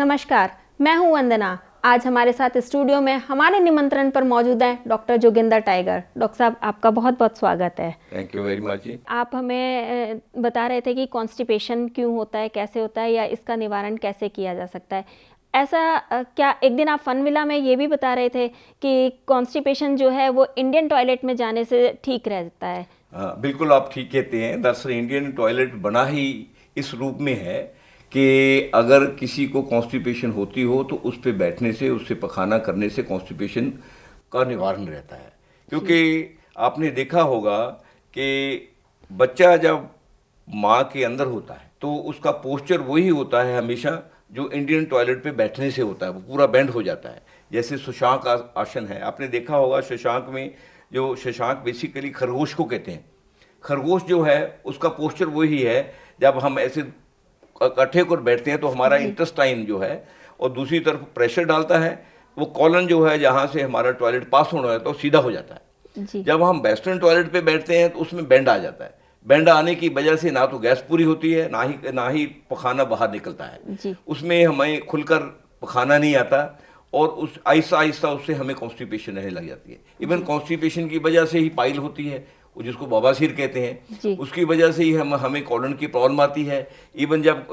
नमस्कार, मैं हूं वंदना। आज हमारे साथ स्टूडियो में हमारे निमंत्रण पर मौजूद हैं डॉक्टर जोगिंदर टाइगर। डॉक्टर साहब, आपका बहुत बहुत स्वागत है। थैंक यू वेरी मच जी। आप हमें बता रहे थे कि कॉन्स्टिपेशन क्यों होता है, कैसे होता है, या इसका निवारण कैसे किया जा सकता है। ऐसा क्या एक दिन आप फन विला में ये भी बता रहे थे कि कॉन्स्टिपेशन जो है वो इंडियन टॉयलेट में जाने से ठीक रहता है? हाँ, बिल्कुल आप ठीक कहते हैं। दरअसल इंडियन टॉयलेट बना ही इस रूप में है कि अगर किसी को कॉन्स्टिपेशन होती हो तो उस पे बैठने से, उससे पखाना करने से कॉन्स्टिपेशन का निवारण रहता है। क्योंकि आपने देखा होगा कि बच्चा जब माँ के अंदर होता है तो उसका पोस्चर वही होता है हमेशा जो इंडियन टॉयलेट पे बैठने से होता है, वो पूरा बेंड हो जाता है। जैसे शशांक आसन है, आपने देखा होगा शशांक में, जो शशांक बेसिकली खरगोश को कहते हैं। खरगोश जो है उसका पोस्चर वही है। जब हम ऐसे इकट्ठे होकर बैठते हैं तो हमारा इंटेस्टाइन जो है और दूसरी तरफ प्रेशर डालता है, वो कॉलन जो है जहाँ से हमारा टॉयलेट पास होना है तो सीधा हो जाता है। जब हम वेस्टर्न टॉयलेट पे बैठते हैं तो उसमें बेंड आ जाता है। बेंड आने की वजह से ना तो गैस पूरी होती है, ना ही पखाना बाहर निकलता है। उसमें हमें खुलकर पखाना नहीं आता और उस आहिस्ता आहिस्ता उससे हमें कॉन्स्टिपेशन रहने लग जाती है। इवन कॉन्स्टिपेशन की वजह से ही पाइल होती है, वो जिसको बवासीर कहते हैं, उसकी वजह से ही हमें कॉलन की प्रॉब्लम आती है। इवन जब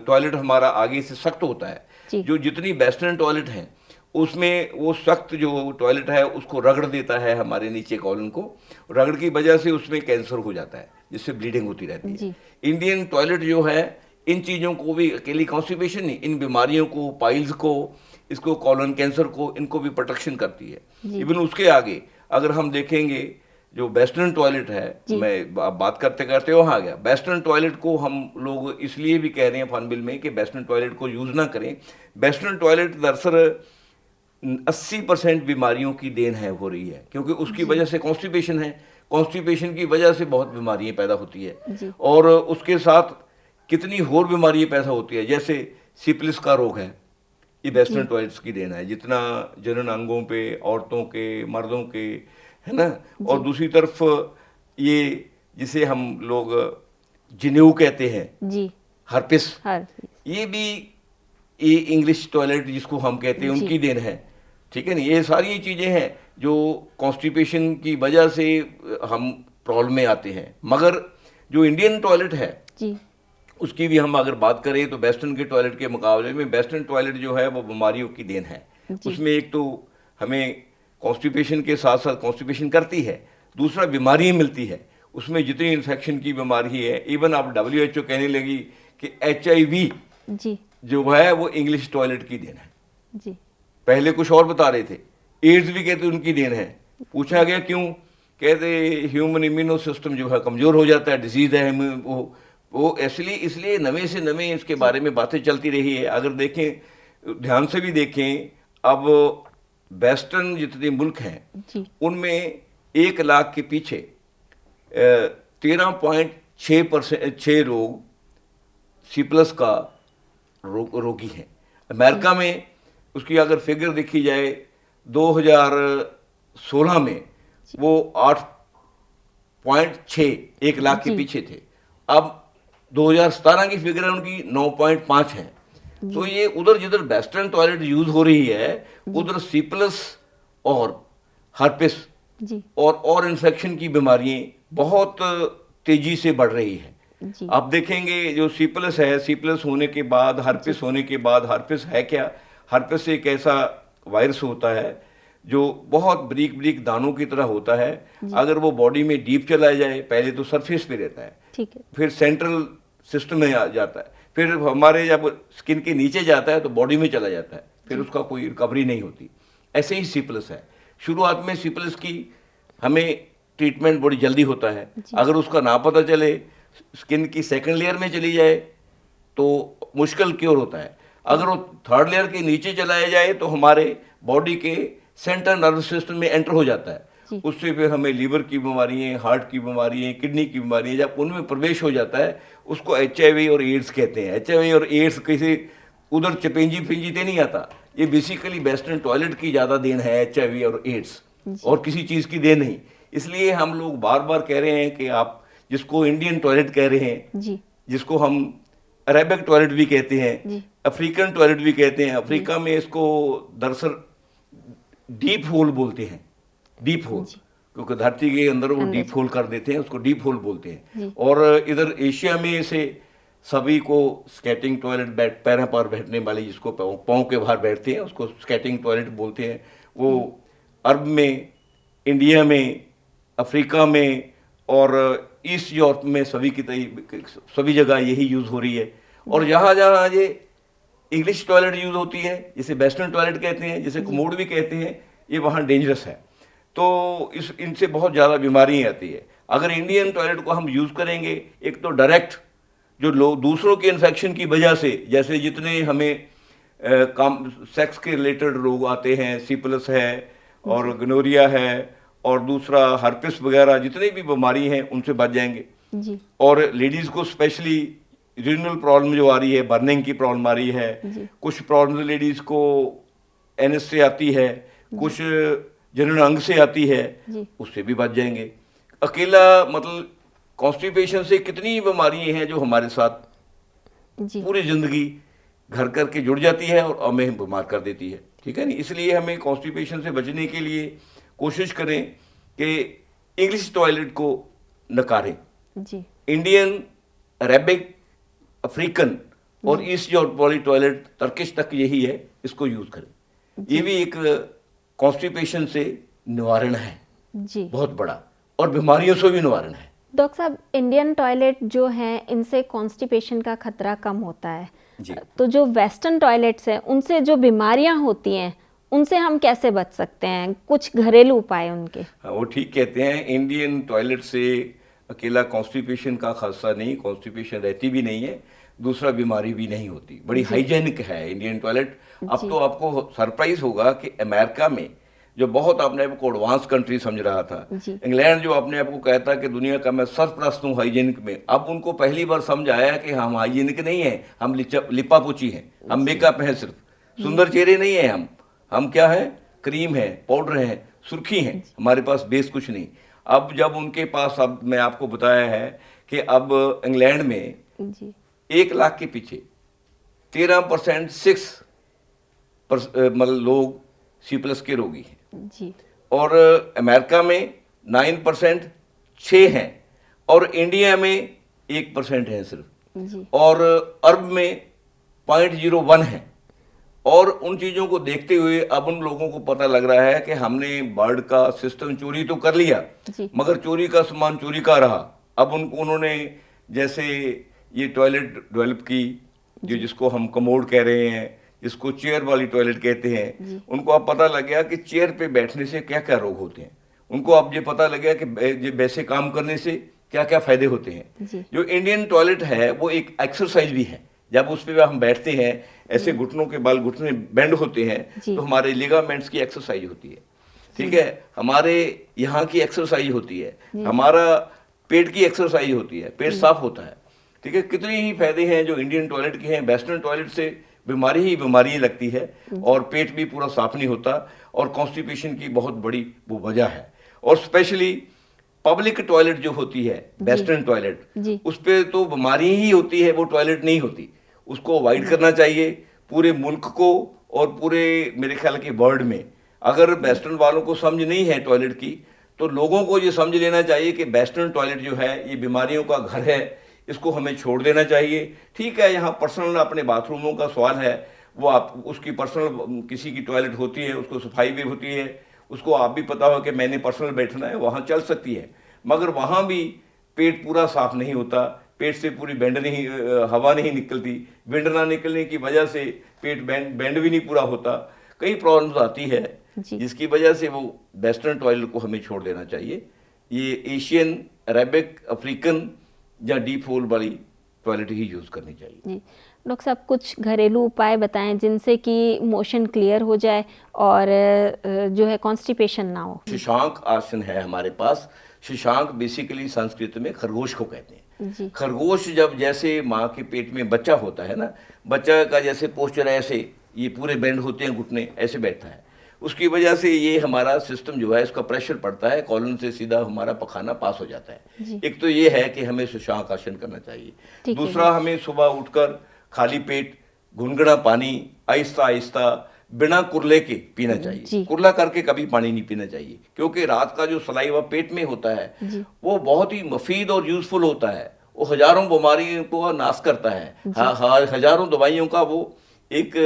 टॉयलेट हमारा आगे से सख्त होता है, जो जितनी वेस्टर्न टॉयलेट हैं उसमें वो सख्त जो टॉयलेट है उसको रगड़ देता है हमारे नीचे कॉलन को, रगड़ की वजह से उसमें कैंसर हो जाता है, जिससे ब्लीडिंग होती रहती है। इंडियन टॉयलेट जो है इन चीज़ों को भी, अकेली कॉन्स्टिपेशन नहीं, इन बीमारियों को, पाइल्स को, इसको कॉलन कैंसर को, इनको भी प्रोटेक्शन करती है। इवन उसके आगे अगर हम देखेंगे जो वेस्टर्न टॉयलेट है, मैं बात करते करते वहाँ आ गया। वेस्टर्न टॉयलेट को हम लोग इसलिए भी कह रहे हैं फनबिल में कि वेस्टर्न टॉयलेट को यूज़ ना करें। वेस्टर्न टॉयलेट दरअसल 80% बीमारियों की देन है, हो रही है, क्योंकि उसकी वजह से कॉन्स्टिपेशन है। कॉन्स्टिपेशन की वजह से बहुत बीमारियां पैदा होती है और उसके साथ कितनी और बीमारियां पैदा होती है, जैसे सिफिलिस का रोग है, ये वेस्टर्न टॉयलेट्स की देन है। जितना जनन अंगों पे, औरतों के, मर्दों के, है ना। और दूसरी तरफ ये जिसे हम लोग जनेऊ कहते हैं, हर्पिस, ये भी ये इंग्लिश टॉयलेट जिसको हम कहते हैं उनकी देन है। ठीक है ना। ये सारी चीज़ें हैं जो कॉन्स्टिपेशन की वजह से हम प्रॉब्लम में आते हैं। मगर जो इंडियन टॉयलेट है उसकी भी हम अगर बात करें तो वेस्टर्न के टॉयलेट के मुकाबले में वेस्टर्न टॉयलेट जो है वो बीमारियों की देन है। उसमें एक तो हमें कॉन्स्टिपेशन के साथ साथ कॉन्स्टिपेशन करती है, दूसरा बीमारियाँ मिलती है। उसमें जितनी इन्फेक्शन की बीमारी है, इवन अब WHO कहने लगी कि HIV जो है वो इंग्लिश टॉयलेट की देन है। पहले कुछ और बता रहे थे, एड्स भी कहते उनकी देन है। पूछा गया क्यों, कहते ह्यूमन इम्यूनो सिस्टम जो है कमज़ोर हो जाता है, डिजीज है वो इसलिए नवे से नवे इसके बारे में बातें चलती रही है। अगर देखें, ध्यान से भी देखें, अब वेस्टर्न जितने मुल्क हैं उनमें 1 लाख के पीछे 13.6% लोग सिफिलिस का रोगी हैं। अमेरिका में उसकी अगर फिगर देखी जाए 2016 में वो 8.6 1 लाख के पीछे थे। अब 2017 की फिगर है उनकी 9.5 है। तो ये उधर जिधर वेस्टर्न टॉयलेट यूज हो रही है उधर सिफिलिस और हर्पिस और इन्फेक्शन की बीमारियां बहुत तेजी से बढ़ रही है। आप देखेंगे जो सिफिलिस है, सिफिलिस होने के बाद हर्पिस होने के बाद, हर्पिस है क्या, हर्पिस एक ऐसा वायरस होता है जो बहुत ब्रीक ब्रीक दानों की तरह होता है। अगर वो बॉडी में डीप चला जाए, पहले तो सरफेस पे रहता है, फिर सेंट्रल सिस्टम में आ जाता है, फिर हमारे जब स्किन के नीचे जाता है तो बॉडी में चला जाता है, फिर उसका कोई रिकवरी नहीं होती। ऐसे ही सिफिलिस है। शुरुआत में सिफिलिस की हमें ट्रीटमेंट बड़ी जल्दी होता है। अगर उसका ना पता चले, स्किन की सेकंड लेयर में चली जाए तो मुश्किल क्योर होता है। अगर वो थर्ड लेयर के नीचे चलाया जाए तो हमारे बॉडी के सेंट्रल नर्वस सिस्टम में एंटर हो जाता है। उससे फिर हमें लीवर की बीमारियाँ, हार्ट की बीमारियाँ, किडनी की बीमारियाँ जब उनमें प्रवेश हो जाता है उसको HIV और एड्स कहते हैं। HIV और एड्स किसी उधर चपेंजी फिंजी से नहीं आता, ये बेसिकली वेस्टर्न टॉयलेट की ज़्यादा देन है, HIV और एड्स, और किसी चीज़ की देन नहीं। इसलिए हम लोग बार बार कह रहे हैं कि आप जिसको इंडियन टॉयलेट कह रहे हैं, जिसको हम अरेबिक टॉयलेट भी कहते हैं, अफ्रीकन टॉयलेट भी कहते हैं। अफ्रीका में इसको दरअसल डीप होल बोलते हैं, डीप होल, क्योंकि धरती के अंदर वो डीप होल कर देते हैं, उसको डीप होल बोलते हैं। और इधर एशिया में इसे सभी को स्केटिंग टॉयलेट, पैरों पर बैठने वाली, जिसको पाँव के बाहर बैठते हैं उसको स्केटिंग टॉयलेट बोलते हैं। वो अरब में, इंडिया में, अफ्रीका में और ईस्ट यूरोप में सभी जगह यही यूज़ हो रही है। और जहाँ जहाँ ये इंग्लिश टॉयलेट यूज़ होती है, जिसे वेस्टर्न टॉयलेट कहते हैं, जिसे कमोड भी कहते हैं, ये वहाँ डेंजरस है। तो इनसे बहुत ज़्यादा बीमारी आती है। अगर इंडियन टॉयलेट को हम यूज़ करेंगे, एक तो डायरेक्ट जो लोग दूसरों के इन्फेक्शन की वजह से, जैसे जितने हमें सेक्स के रिलेटेड रोग आते हैं, सिफिलिस है और गोनोरिया है और दूसरा हर्पिस वगैरह, जितनी भी बीमारी हैं उनसे बच जाएंगे जी। और लेडीज़ को स्पेशली रीनल प्रॉब्लम जो आ रही है, बर्निंग की प्रॉब्लम आ रही है, कुछ प्रॉब्लम लेडीज़ को एनएस से आती है, कुछ जनन अंग से आती है, उससे भी बच जाएंगे। अकेला मतलब कॉन्स्टिपेशन से कितनी बीमारियां हैं जो हमारे साथ पूरी जिंदगी घर करके जुड़ जाती है और हमें बीमार कर देती है, ठीक है नहीं। इसलिए हमें कॉन्स्टिपेशन से बचने के लिए कोशिश करें कि इंग्लिश टॉयलेट को नकारें। इंडियन, अरेबिक, अफ्रीकन और ईस्ट यूरोप वाली टॉयलेट, टर्किश तक यही है, इसको यूज करें। ये भी एक कॉन्स्टिपेशन से निवारण है जी, बहुत बड़ा, और बीमारियों से भी निवारण है। डॉक्टर साहब, इंडियन टॉयलेट जो हैं इनसे कॉन्स्टिपेशन का खतरा कम होता है जी। तो जो वेस्टर्न टॉयलेट्स हैं उनसे जो बीमारियां होती हैं उनसे हम कैसे बच सकते हैं, कुछ घरेलू उपाय उनके? हाँ, वो ठीक कहते हैं। इंडियन टॉयलेट से अकेला कॉन्स्टिपेशन का खासा नहीं, कॉन्स्टिपेशन रहती भी नहीं है, दूसरा बीमारी भी नहीं होती, बड़ी हाइजेनिक है इंडियन टॉयलेट। अब तो आपको सरप्राइज होगा कि अमेरिका में जो बहुत अपने आप को एडवांस कंट्री समझ रहा था, इंग्लैंड जो अपने आप को कहता है कि दुनिया का मैं सरप्लस हूँ हाइजीनिक में, अब उनको पहली बार समझ आया कि हम हाइजीनिक नहीं है, हम लिपा पोची हैं, हम मेकअप हैं, सिर्फ सुंदर चेहरे नहीं है, हम क्या है, क्रीम है, पाउडर है, सुर्खी है, हमारे पास बेस कुछ नहीं। अब जब उनके पास, अब मैं आपको बताया है कि अब इंग्लैंड में 1 लाख के पीछे 13% 6 मतलब लोग C+ के रोगी हैं जी। और अमेरिका में 9% 6 हैं और इंडिया में 1% है सिर्फ जी। और अरब में 0.01 है। और उन चीज़ों को देखते हुए अब उन लोगों को पता लग रहा है कि हमने बर्ड का सिस्टम चोरी तो कर लिया मगर चोरी का सामान चोरी का रहा। अब उन्होंने जैसे ये टॉयलेट डेवलप की, जो जिसको हम कमोड कह रहे हैं, जिसको चेयर वाली टॉयलेट कहते हैं, उनको अब पता लग गया कि चेयर पे बैठने से क्या क्या रोग होते हैं। उनको अब ये पता लग गया कि वैसे काम करने से क्या क्या फायदे होते हैं। जो इंडियन टॉयलेट है वो एक एक्सरसाइज भी है। जब उस पर हम बैठते हैं, ऐसे घुटनों के बल घुटने बेंड होते हैं, तो हमारे लिगामेंट्स की एक्सरसाइज होती है, ठीक है, हमारे यहाँ की एक्सरसाइज होती है, हमारा पेट की एक्सरसाइज होती है, पेट साफ होता है, ठीक है। कितने ही फायदे हैं जो इंडियन टॉयलेट के हैं। वेस्टर्न टॉयलेट से बीमारी ही बीमारी लगती है और पेट भी पूरा साफ नहीं होता, और कॉन्स्टिपेशन की बहुत बड़ी वो वजह है। और स्पेशली पब्लिक टॉयलेट जो होती है, वेस्टर्न टॉयलेट, उस पर तो बीमारी ही होती है, वो टॉयलेट नहीं होती। उसको अवॉइड करना चाहिए पूरे मुल्क को और पूरे मेरे ख्याल के वर्ल्ड में। अगर वेस्टर्न वालों को समझ नहीं है टॉयलेट की, तो लोगों को ये समझ लेना चाहिए कि वेस्टर्न टॉयलेट जो है ये बीमारियों का घर है, इसको हमें छोड़ देना चाहिए। ठीक है, यहाँ पर्सनल अपने बाथरूमों का सवाल है, वो आप उसकी पर्सनल किसी की टॉयलेट होती है, उसको सफाई भी होती है, उसको आप भी पता हो कि मैंने पर्सनल बैठना है, वहाँ चल सकती है। मगर वहाँ भी पेट पूरा साफ नहीं होता, पेट से पूरी बेंड नहीं, हवा नहीं निकलती, बेंड ना निकलने की वजह से पेट बेंड भी नहीं पूरा होता, कई प्रॉब्लम्स आती है, जिसकी वजह से वो वेस्टर्न टॉयलेट को हमें छोड़ देना चाहिए। ये एशियन, अरेबिक, अफ्रीकन या डीप होल वाली टॉयलेट ही यूज़ करनी चाहिए। डॉक्टर साहब, कुछ घरेलू उपाय बताएं जिनसे कि मोशन क्लियर हो जाए और जो है कॉन्स्टिपेशन ना हो। शशांक आसन है हमारे पास। शशांक बेसिकली संस्कृत में खरगोश को कहते हैं। खरगोश जब जैसे माँ के पेट में बच्चा होता है ना, बच्चा का जैसे पोस्चर ऐसे, ये पूरे बेंड होते हैं घुटने, ऐसे बैठता है, उसकी वजह से ये हमारा सिस्टम जो है इसका प्रेशर पड़ता है, कॉलन से सीधा हमारा पखाना पास हो जाता है। एक तो ये है कि हमें शशांक आसन करना चाहिए। दूसरा, हमें सुबह उठकर खाली पेट गुनगुना पानी आहिस्ता आहिस्ता बिना कुरले के पीना चाहिए। जी। कुरला करके कभी पानी नहीं पीना चाहिए, क्योंकि रात का जो सलाइवा पेट में होता है वो बहुत ही मुफीद और यूजफुल होता है। वो हजारों बीमारियों को नाश करता है, हजारों दवाइयों का वो एक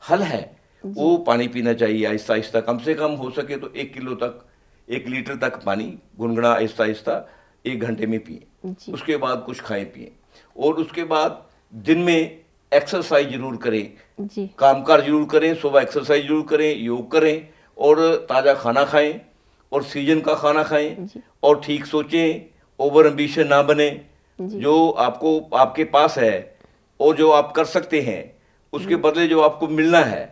हल है। वो पानी पीना चाहिए आहिस्ता आहिस्ता, कम से कम हो सके तो 1 लीटर तक पानी गुनगुना आहिस्ता आहिस्ता 1 घंटे में पिए। उसके बाद कुछ खाएं पिए, और उसके बाद दिन में एक्सरसाइज जरूर करें, कामकाज जरूर करें, सुबह एक्सरसाइज जरूर करें, योग करें, और ताज़ा खाना खाएं, और सीजन का खाना खाएं, और ठीक सोचें, ओवर एम्बिशन ना बने। जो आपको आपके पास है और जो आप कर सकते हैं, उसके बदले जो आपको मिलना है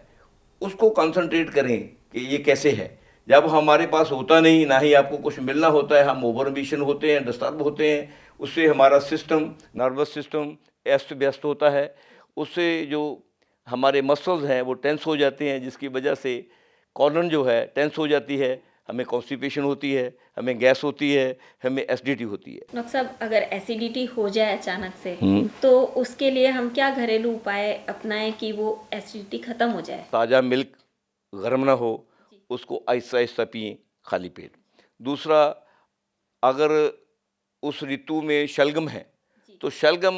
उसको कंसंट्रेट करें कि ये कैसे है। जब हमारे पास होता नहीं, ना ही आपको कुछ मिलना होता है, हम ओवर एम्बिशन होते हैं, डिस्टर्ब होते हैं। उससे हमारा सिस्टम, नर्वस सिस्टम अस्त व्यस्त होता है। उससे जो हमारे मसल्स हैं वो टेंस हो जाते हैं, जिसकी वजह से कॉलन जो है टेंस हो जाती है, हमें कॉन्स्टिपेशन होती है, हमें गैस होती है, हमें एसिडिटी होती है। डॉक्टर साहब, अगर एसिडिटी हो जाए अचानक से तो उसके लिए हम क्या घरेलू उपाय अपनाएं कि वो एसिडिटी खत्म हो जाए? ताज़ा मिल्क गर्म ना हो, उसको आहिस्ता आहिस्ता पिएं खाली पेट। दूसरा, अगर उस ऋतु में शलगम है तो शलगम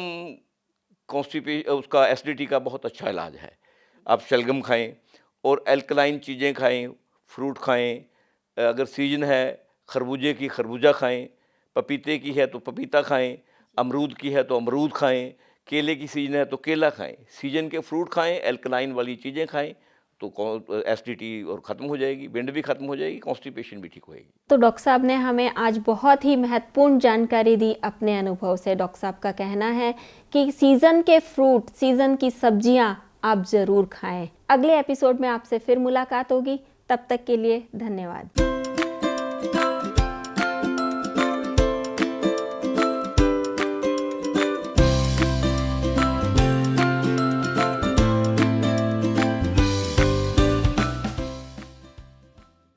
उसका एसिडिटी का बहुत अच्छा इलाज है। आप शलगम खाएं और एल्कलाइन चीज़ें खाएं, फ्रूट खाएं। अगर सीजन है खरबूजे की, खरबूजा खाएं, पपीते की है तो पपीता खाएं, अमरूद की है तो अमरूद खाएं, केले की सीजन है तो केला खाएं। सीजन के फ्रूट खाएं, एल्कलाइन वाली चीज़ें खाएं, तो एसिडिटी और ख़त्म हो जाएगी, विंड भी ख़त्म हो जाएगी, कॉन्स्टिपेशन भी ठीक होएगी। तो डॉक्टर साहब ने हमें आज बहुत ही महत्वपूर्ण जानकारी दी अपने अनुभव से। डॉक्टर साहब का कहना है कि सीज़न के फ्रूट, सीज़न की सब्जियां आप ज़रूर खाएं। अगले एपिसोड में आपसे फिर मुलाकात होगी, तब तक के लिए धन्यवाद।